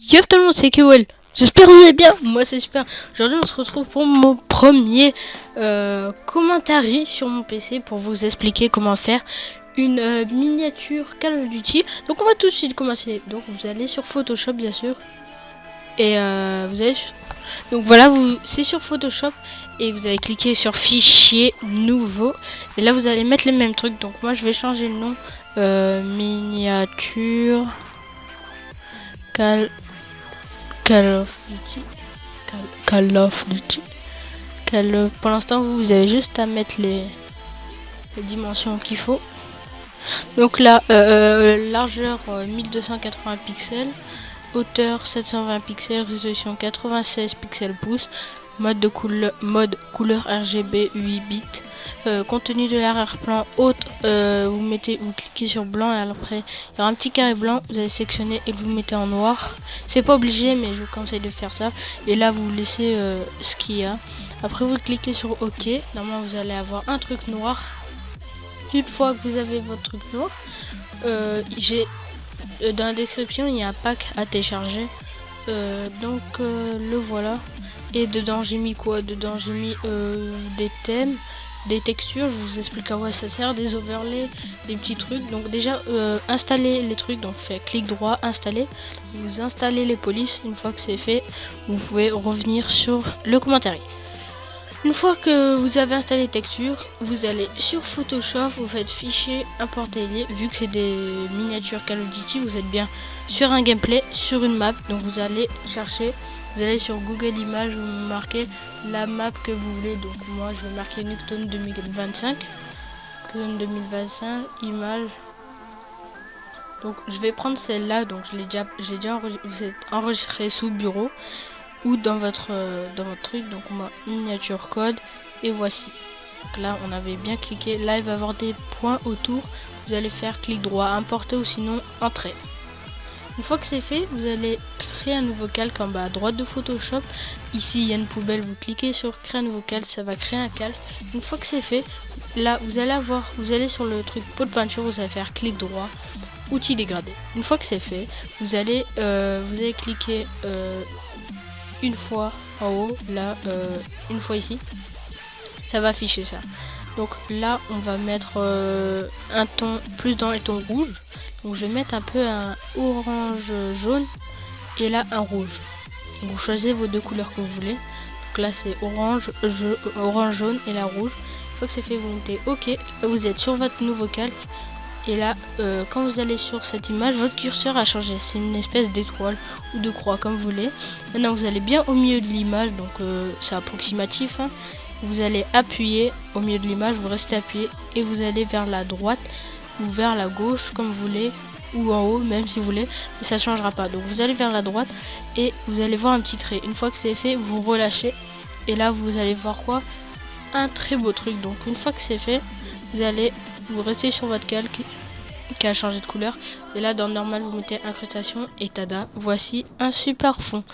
Yo tout le monde, c'est Kewell. J'espère que vous allez bien. Moi c'est super. Aujourd'hui on se retrouve pour mon premier commentaire sur mon PC pour vous expliquer comment faire une miniature Call of Duty. Donc on va tout de suite commencer. Donc vous allez sur Photoshop bien sûr. Et vous allez donc voilà, c'est sur Photoshop et vous allez cliquer sur fichier nouveau. Et là vous allez mettre les mêmes trucs. Donc moi je vais changer le nom miniature Call of Duty. Pour l'instant, vous avez juste à mettre les dimensions qu'il faut. Donc là, largeur 1280 pixels, hauteur 720 pixels, résolution 96 pixels pouces, mode couleur RGB 8 bits. Contenu de l'arrière-plan haute, vous cliquez sur blanc et après il y aura un petit carré blanc, vous allez sélectionner et vous mettez en noir. C'est pas obligé mais je vous conseille de faire ça. Et là vous laissez ce qu'il y a. Après vous cliquez sur OK. Normalement vous allez avoir un truc noir. Une fois que vous avez votre truc noir, dans la description il y a un pack à télécharger. Donc le voilà. Et dedans j'ai mis quoi? Dedans j'ai mis des thèmes, des textures, je vous explique à quoi ça sert, des overlays, des petits trucs. Donc déjà installez les trucs, donc faites clic droit, installer, vous installez les polices. Une fois que c'est fait, vous pouvez revenir sur le commentaire. Une fois que vous avez installé les textures, vous allez sur Photoshop, vous faites fichier, importer lié. Vu que c'est des miniatures Call of Duty, vous êtes bien sur un gameplay, sur une map. Donc vous allez chercher, vous allez sur Google Images, vous marquez la map que vous voulez. Donc moi je vais marquer Nuketown 2025. Nuketown 2025, image. Donc je vais prendre celle-là, donc j'ai déjà enregistré sous bureau ou dans votre truc. Donc on va miniature code et voici. Donc là on avait bien cliqué, là il va y avoir des points autour, vous allez faire clic droit, importer ou sinon entrer. Une fois que c'est fait, vous allez créer un nouveau calque en bas à droite de Photoshop. Ici il y a une poubelle, vous cliquez sur créer un nouveau calque, ça va créer un calque. Une fois que c'est fait, là vous allez sur le truc pot de peinture, vous allez faire clic droit, outils dégradés. Une fois que c'est fait, vous allez cliquer une fois en haut, là, une fois ici, ça va afficher ça. Donc là on va mettre un ton plus dans les tons rouges. Donc je vais mettre un peu un orange jaune et là un rouge. Donc vous choisissez vos deux couleurs que vous voulez. Donc là c'est orange jaune et la rouge. Une fois que c'est fait, vous mettez OK, vous êtes sur votre nouveau calque. Et là, quand vous allez sur cette image, votre curseur a changé. C'est une espèce d'étoile ou de croix, comme vous voulez. Maintenant, vous allez bien au milieu de l'image, donc c'est approximatif. Hein. Vous allez appuyer au milieu de l'image, vous restez appuyé et vous allez vers la droite ou vers la gauche, comme vous voulez, ou en haut, même si vous voulez, mais ça ne changera pas. Donc vous allez vers la droite et vous allez voir un petit trait. Une fois que c'est fait, vous relâchez et là, vous allez voir quoi? Un très beau truc. Donc une fois que c'est fait, vous restez sur votre calque qui a changé de couleur et là dans normal vous mettez incrustation et tada, voici un super fond.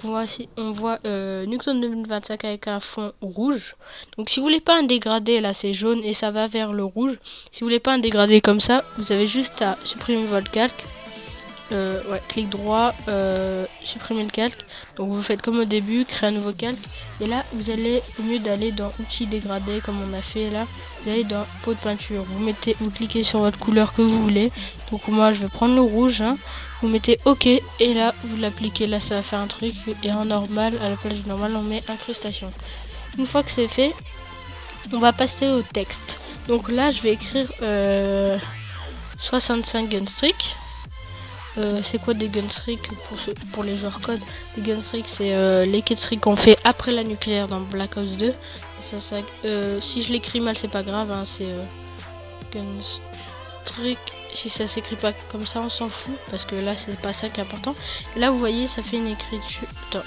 Donc on voit Nuketown 2025 avec un fond rouge. Donc si vous voulez pas un dégradé, là c'est jaune et ça va vers le rouge. Si vous voulez pas un dégradé comme ça, vous avez juste à supprimer votre calque. Clic droit, supprimer le calque. Donc vous faites comme au début, créer un nouveau calque. Et là, vous allez, au mieux d'aller dans outils dégradés comme on a fait là, vous allez dans pot de peinture. Vous cliquez sur votre couleur que vous voulez. Donc moi, je vais prendre le rouge. Hein. Vous mettez OK et là, vous l'appliquez. Là, ça va faire un truc. Et en normal, à la place du normal, on met incrustation. Une fois que c'est fait, on va passer au texte. Donc là, je vais écrire 65 gunstreak. C'est quoi des gunstreak pour les joueurs code? Les gunstreak c'est les killstreak qu'on fait après la nucléaire dans Black Ops 2. Si je l'écris mal c'est pas grave, hein, c'est gunstreak. Si ça s'écrit pas comme ça on s'en fout parce que là c'est pas ça qui est important. Là vous voyez ça fait une écriture. Attends.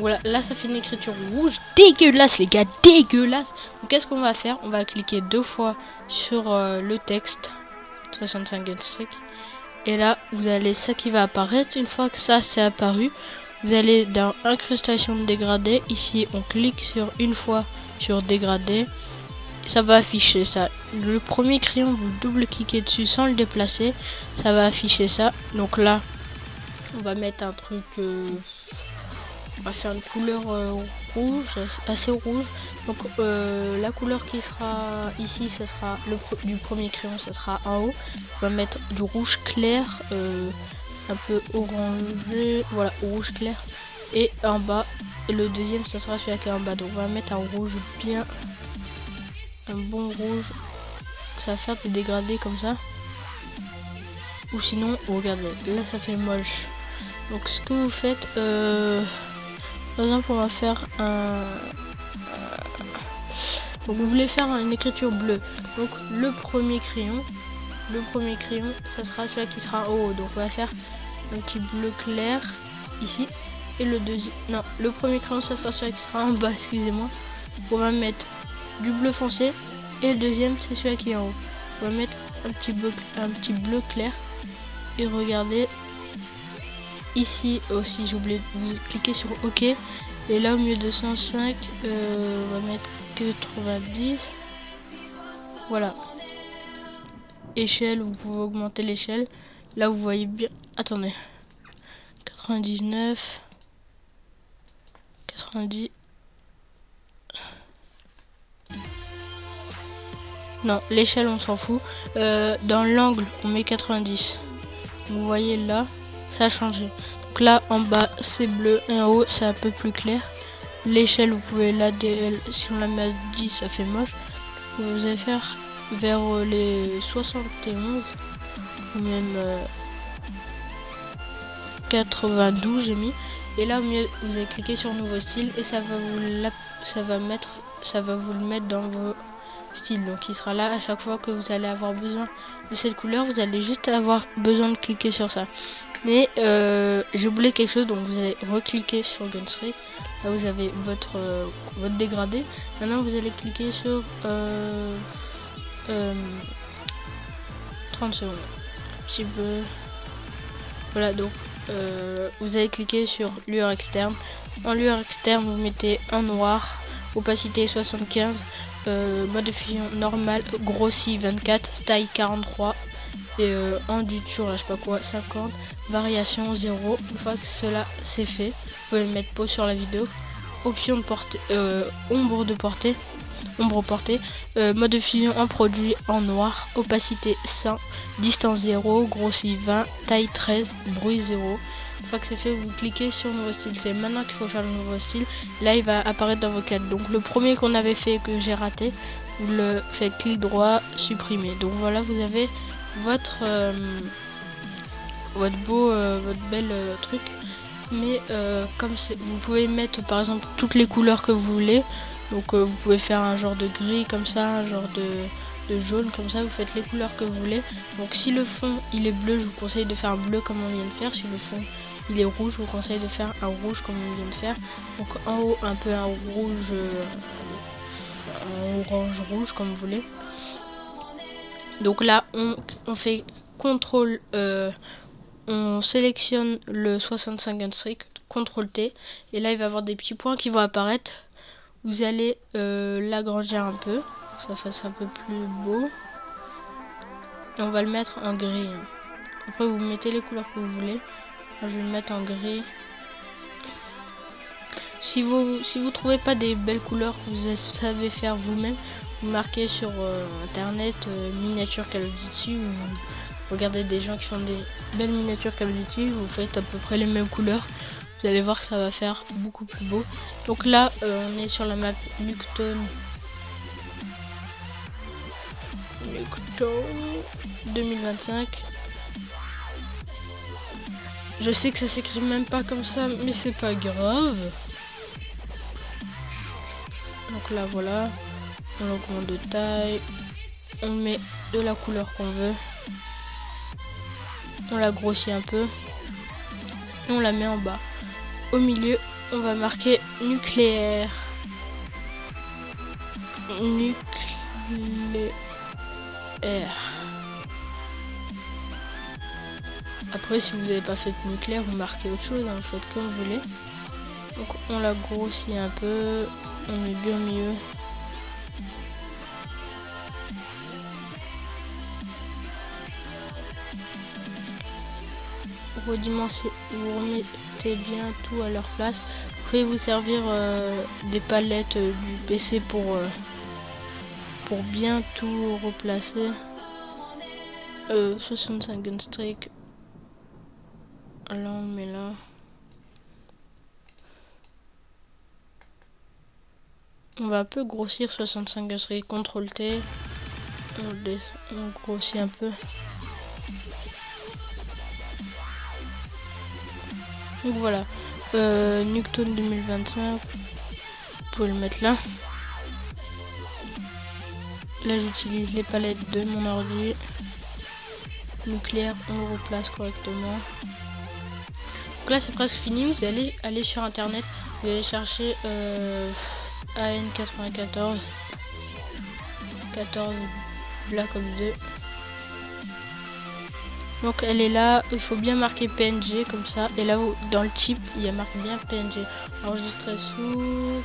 Voilà, là ça fait une écriture rouge dégueulasse les gars, dégueulasse. Donc qu'est-ce qu'on va faire? On va cliquer deux fois sur le texte 65 gunstreak et là vous allez ça qui va apparaître. Une fois que ça c'est apparu, vous allez dans incrustation dégradée. Ici on clique sur une fois sur dégradé. Ça va afficher ça. Le premier crayon, vous double-cliquez dessus sans le déplacer. Ça va afficher ça. Donc là, on va mettre un truc... on va faire une couleur rouge, assez rouge. Donc la couleur qui sera ici, ça sera du premier crayon, ça sera en haut. On va mettre du rouge clair, un peu orangé, voilà, rouge clair. Et en bas, le deuxième, ça sera celui qui est en bas. Donc on va mettre un rouge bien, un bon rouge. Ça va faire des dégradés comme ça. Ou sinon, regardez, là ça fait moche. Donc ce que vous faites, par exemple, on va faire un... Donc vous voulez faire une écriture bleue. Donc le premier crayon, ça sera celui qui sera en haut. Donc on va faire un petit bleu clair ici. Et le deuxième, non, le premier crayon, ça sera celui qui sera en bas, excusez-moi. On va mettre du bleu foncé. Et le deuxième, c'est celui qui est en haut. On va mettre un petit bleu clair. Et regardez, ici aussi, j'ai oublié de vous cliquer sur OK. Et là, au milieu de 105, on va mettre 90. Voilà. Échelle, vous pouvez augmenter l'échelle. Là, vous voyez bien. Attendez. 99. 90. Non, l'échelle, on s'en fout. Dans l'angle, on met 90. Vous voyez là, ça a changé. Donc là, en bas, c'est bleu. Et en haut, c'est un peu plus clair. L'échelle, vous pouvez la si on la met à 10, ça fait moche. Vous allez faire vers les 71 ou même 92, j'ai mis. Et là, au mieux, vous allez cliquer sur nouveau style et ça va vous le mettre dans vos styles. Donc il sera là à chaque fois que vous allez avoir besoin de cette couleur. Vous allez juste avoir besoin de cliquer sur ça. Mais j'ai oublié quelque chose, donc vous allez recliquer sur Gunstreak. Là vous avez votre dégradé. Maintenant vous allez cliquer sur 30 secondes. Un petit peu. Voilà, donc vous allez cliquer sur lueur externe. En lueur externe, vous mettez en noir, opacité 75, mode de fusion normal, grossi 24, taille 43. Et enduture, je sais pas quoi, 50, variation 0. Une fois que cela c'est fait, vous pouvez mettre pause sur la vidéo. Option de portée, ombre portée, mode de fusion en produit en noir, opacité 100, distance 0, grossi 20, taille 13, bruit 0. Une fois que c'est fait, vous cliquez sur nouveau style. C'est maintenant qu'il faut faire le nouveau style. Là, il va apparaître dans vos cadres. Donc le premier qu'on avait fait que j'ai raté, vous le faites clic droit, supprimer. Donc voilà, vous avez votre bel truc. Mais comme vous pouvez mettre par exemple toutes les couleurs que vous voulez. Donc vous pouvez faire un genre de gris comme ça, un genre de jaune comme ça, vous faites les couleurs que vous voulez. Donc si le fond il est bleu, je vous conseille de faire un bleu comme on vient de faire. Si le fond il est rouge, je vous conseille de faire un rouge comme on vient de faire. Donc en haut un peu un rouge, un orange rouge comme vous voulez. Donc là on fait contrôle, on sélectionne le 65 Gunstreak, CTRL T, et là il va y avoir des petits points qui vont apparaître. Vous allez l'agrandir un peu, que ça fasse un peu plus beau. Et on va le mettre en gris. Après vous mettez les couleurs que vous voulez. Moi, je vais le mettre en gris. Si vous trouvez pas des belles couleurs que vous savez faire vous-même, vous marquez sur internet miniature Call of Duty, ou regardez des gens qui font des belles miniatures Call of Duty, vous faites à peu près les mêmes couleurs. Vous allez voir que ça va faire beaucoup plus beau. Donc là, on est sur la map Nuketown 2025. Je sais que ça s'écrit même pas comme ça, mais c'est pas grave. Donc là, voilà. On augmente de taille. On met de la couleur qu'on veut. On la grossit un peu. Et on la met en bas. Au milieu, on va marquer nucléaire. Nucléaire. Après, si vous n'avez pas fait de nucléaire, vous marquez autre chose, hein, vous faites comme vous voulez. Donc on la grossit un peu, on met bien au milieu. vous remettez bien tout à leur place. Vous pouvez vous servir des palettes du PC pour bien tout replacer. 65 gunstreak. Là on le met là. On va un peu grossir 65 gunstreak. CTRL T. On grossit un peu. Donc voilà. Nuctone 2025. Vous pouvez le mettre là. Là j'utilise les palettes de mon ordi. Nucléaire, on le replace correctement. Donc là c'est presque fini. Vous allez aller sur internet. Vous allez chercher AN94 14 Black Ops 2. Donc elle est là, il faut bien marquer PNG comme ça. Et là dans le type il y a marqué bien PNG. Enregistrer sous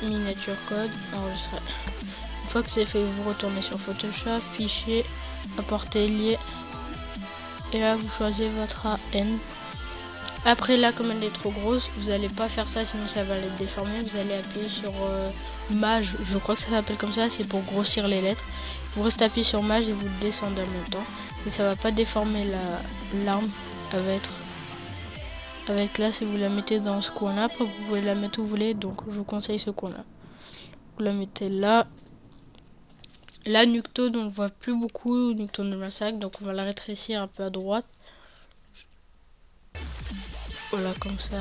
miniature code, enregistrer. Une fois que c'est fait, vous retournez sur Photoshop, fichier, importer, lier. Et là vous choisissez votre AN. Après là, comme elle est trop grosse, vous n'allez pas faire ça, sinon ça va la déformer. Vous allez appuyer sur Maj, je crois que ça s'appelle comme ça, c'est pour grossir les lettres. Vous restez appuyé sur Maj et vous descendez en même temps. Et ça va pas déformer l'arme. Elle va être avec là, si vous la mettez dans ce coin là, après vous pouvez la mettre où vous voulez, donc je vous conseille ce coin là. Vous la mettez là. Là, Nuctone, on ne voit plus beaucoup, Nuctone 25, donc on va la rétrécir un peu à droite. Voilà, comme ça.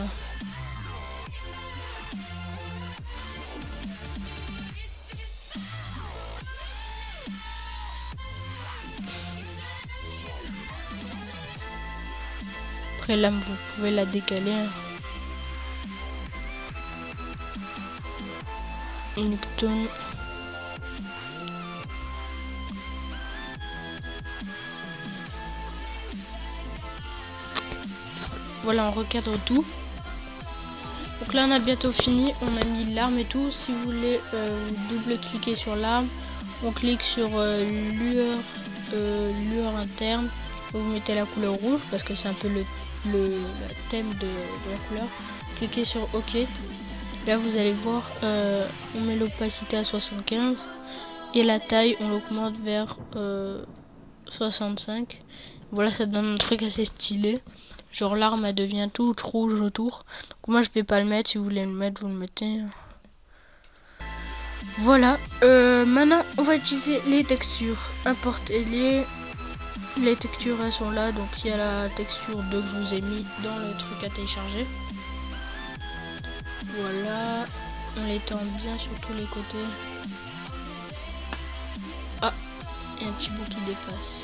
Après là, vous pouvez la décaler. Nuctone. Voilà, on recadre tout. Donc là on a bientôt fini, on a mis l'arme et tout. Si vous voulez double-cliquer sur l'arme, on clique sur lueur interne. Vous mettez la couleur rouge parce que c'est un peu le thème de la couleur. Cliquez sur OK. Là vous allez voir, on met l'opacité à 75 et la taille on l'augmente vers 65. Voilà, ça donne un truc assez stylé. Genre l'arme elle devient toute rouge autour. Donc moi je vais pas le mettre, si vous voulez le mettre vous le mettez. Voilà, maintenant on va utiliser les textures. Importez-les. Les textures elles sont là, donc il y a la texture 2 que je vous ai mis dans le truc à télécharger. Voilà, on l'étend bien sur tous les côtés. Ah, il y a un petit bout qui dépasse.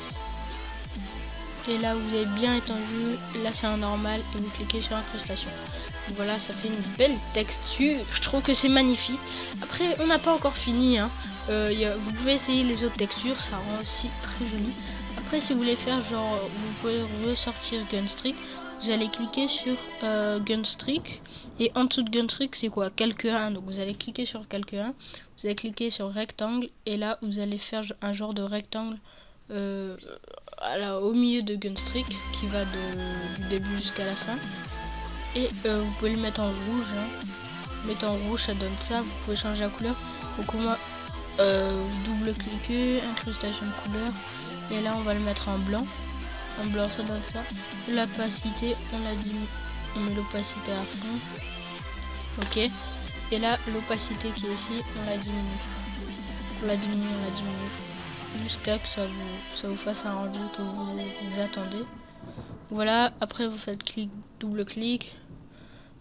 Et là vous avez bien étendu, là c'est en normal et vous cliquez sur incrustation. Donc voilà, ça fait une belle texture, je trouve que c'est magnifique. Après on n'a pas encore fini, hein. Vous pouvez essayer les autres textures, ça rend aussi très joli. Après si vous voulez faire genre, vous pouvez ressortir Gunstreak, vous allez cliquer sur Gunstreak et en dessous de Gunstreak c'est quoi, calque 1, donc vous allez cliquer sur calque 1, vous allez cliquer sur rectangle et là vous allez faire un genre de rectangle au milieu de Gunstreak qui va du début jusqu'à la fin et vous pouvez le mettre en rouge, hein. Mettez en rouge, ça donne ça. Vous pouvez changer la couleur, donc on va double cliquer, incrustation de couleur et là on va le mettre en blanc, ça donne ça. L'opacité on l'a diminue, on met l'opacité à fond, ok, et là l'opacité qui est ici on la diminue, jusqu'à que ça vous fasse un rendu que vous attendez. Voilà, après vous faites double clic,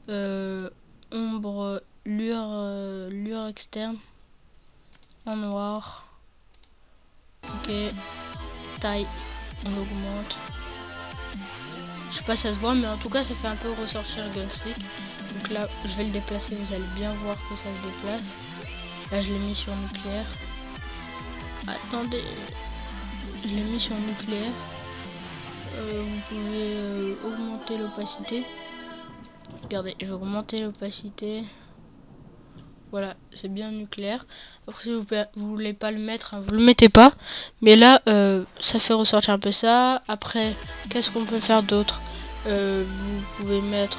ombre, lueur externe en noir, ok, taille on l'augmente, je sais pas si ça se voit mais en tout cas ça fait un peu ressortir Gunstreak. Donc là je vais le déplacer, vous allez bien voir que ça se déplace. Là je l'ai mis sur nucléaire. Attendez, je l'ai mis sur nucléaire. Vous pouvez augmenter l'opacité. Regardez, je vais augmenter l'opacité. Voilà, c'est bien nucléaire. Après, si vous voulez pas le mettre, hein, vous le mettez pas. Mais là, ça fait ressortir un peu ça. Après, qu'est-ce qu'on peut faire d'autre? Vous pouvez mettre,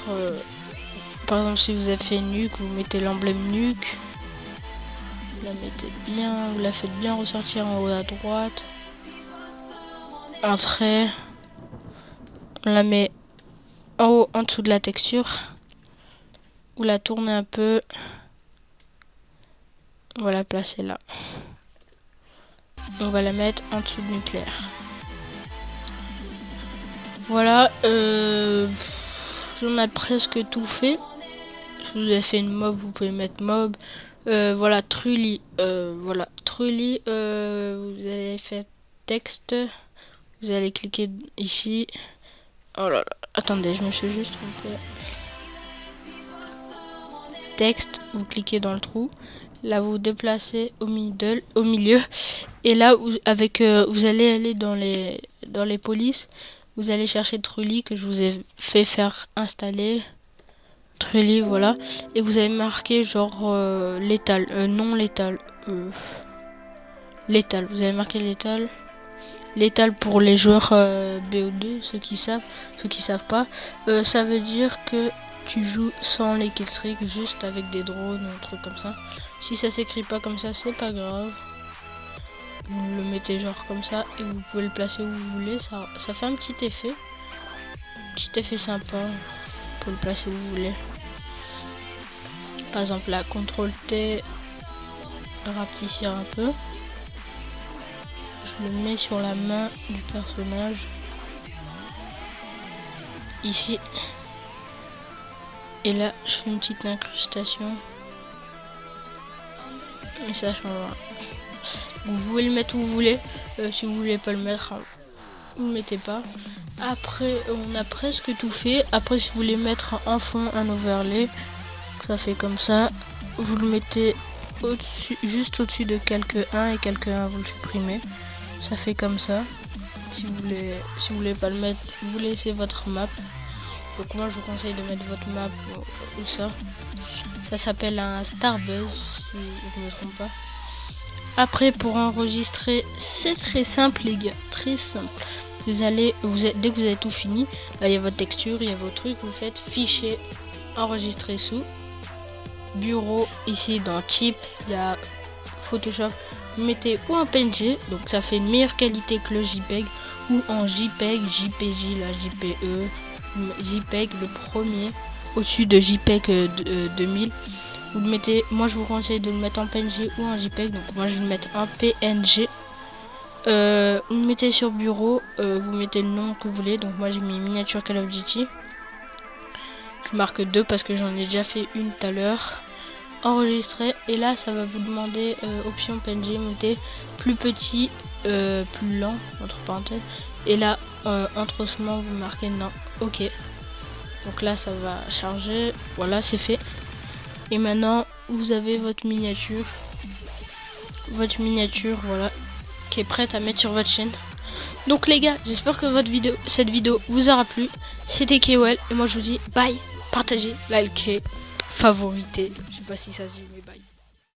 par exemple, si vous avez fait nuque, vous mettez l'emblème nuque. Vous la mettez bien, vous la faites bien ressortir en haut à droite. Après, on la met en haut, en dessous de la texture. Vous la tournez un peu. On va la placer là. On va la mettre en dessous de nucléaire. Voilà, on a presque tout fait. Si vous avez fait une mob, vous pouvez mettre mob. Voilà, Trulli. Voilà, Trulli. Vous avez fait texte. Vous allez cliquer ici. Oh là là, attendez, je me suis juste trompé. Texte, vous cliquez dans le trou. Là, vous vous déplacez au milieu. Et là, vous allez aller dans les polices. Vous allez chercher Trulli que je vous ai fait faire installer. Trulli, voilà. Et vous avez marqué genre létal. Non létal. Létal. Vous avez marqué létal. Létal pour les joueurs BO2, ceux qui savent pas. Ça veut dire que tu joues sans les killstreaks, juste avec des drones ou un truc comme ça. Si ça s'écrit pas comme ça, c'est pas grave. Vous le mettez genre comme ça et vous pouvez le placer où vous voulez. Ça fait un petit effet. Petit effet sympa. Vous pouvez le placer où vous voulez. Par exemple là, CTRL-T, rapetissir un peu. Je le mets sur la main du personnage. Ici. Et là, je fais une petite incrustation. Et ça change. Vous pouvez le mettre où vous voulez. Si vous voulez pas le mettre, vous le mettez pas. Après, on a presque tout fait. Après, si vous voulez mettre en fond un overlay, ça fait comme ça. Vous le mettez juste au-dessus de calque 1 et calque 1, vous le supprimez. Ça fait comme ça. Si vous voulez pas le mettre, vous laissez votre map. Donc moi je vous conseille de mettre votre map ou ça. Ça s'appelle un Starbuzz si je ne me trompe pas. Après pour enregistrer, c'est très simple les gars, très simple. Dès que vous avez tout fini, là il y a votre texture, il y a vos trucs, vous faites fichier, enregistrer sous, bureau, ici dans Chip, il y a Photoshop, vous mettez ou en PNG, donc ça fait une meilleure qualité que le JPEG, ou en JPEG, JPJ, la JPE, JPEG le premier, au-dessus de JPEG 2000. Vous le mettez, moi je vous conseille de le mettre en PNG ou en JPEG, donc moi je vais le mettre en PNG. Vous le mettez sur bureau, vous mettez le nom que vous voulez, donc moi j'ai mis miniature Call of Duty. Je marque 2 parce que j'en ai déjà fait une tout à l'heure. Enregistrer, et là ça va vous demander option PNG, mettez plus petit, plus lent, entre parenthèses, et là entreusement vous marquez non, ok. Donc là ça va charger, voilà c'est fait. Et maintenant vous avez votre miniature voilà, qui est prête à mettre sur votre chaîne. Donc les gars, j'espère que cette vidéo vous aura plu. C'était Kewell et moi je vous dis bye, partagez, likez, favoritez, je sais pas si ça se dit mais bye.